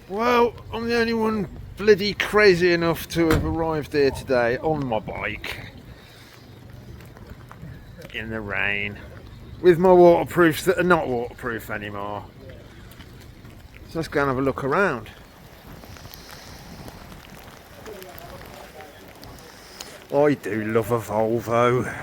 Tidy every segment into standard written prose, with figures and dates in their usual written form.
Well, I'm the only one bloody crazy enough to have arrived here today on my bike in the rain with my waterproofs that are not waterproof anymore. So let's go and have a look around. I do love a Volvo.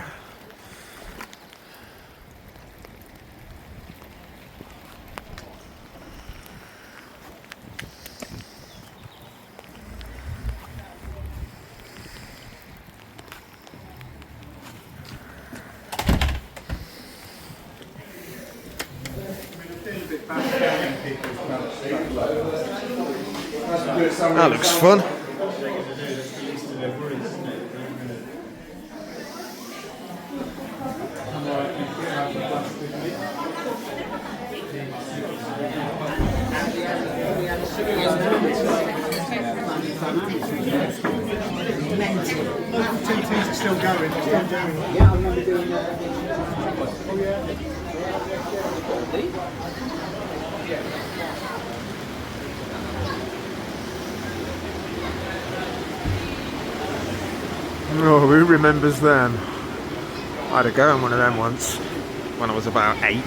That looks fun. TT's still going. Yeah, I remember doing that. Oh yeah. Oh, who remembers them? I had a go on one of them once when I was about 8.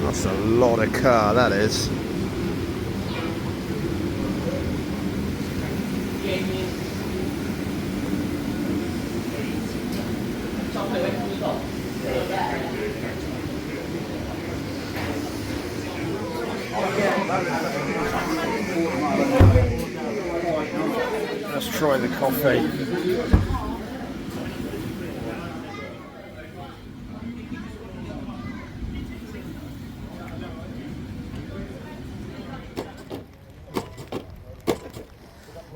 That's a lot of car, that is. Let's try the coffee.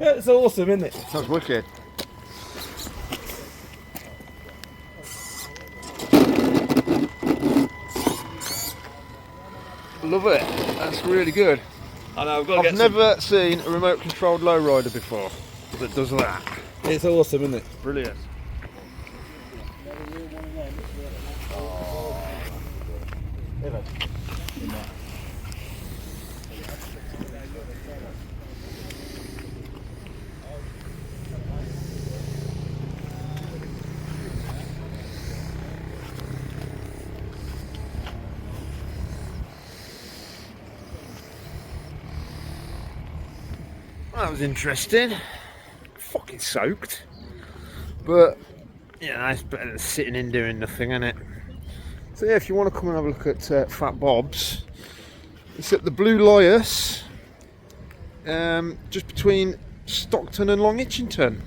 It's awesome, isn't it? Sounds wicked. Love it. That's really good. I know, I've never seen a remote controlled lowrider before that does that. It's awesome, isn't it? Brilliant. That was interesting. Fucking soaked. But, yeah, it's better than sitting in doing nothing, isn't it? So, yeah, if you want to come and have a look at Fat Bob's, it's at the Blue Lias, just between Stockton and Long Itchington.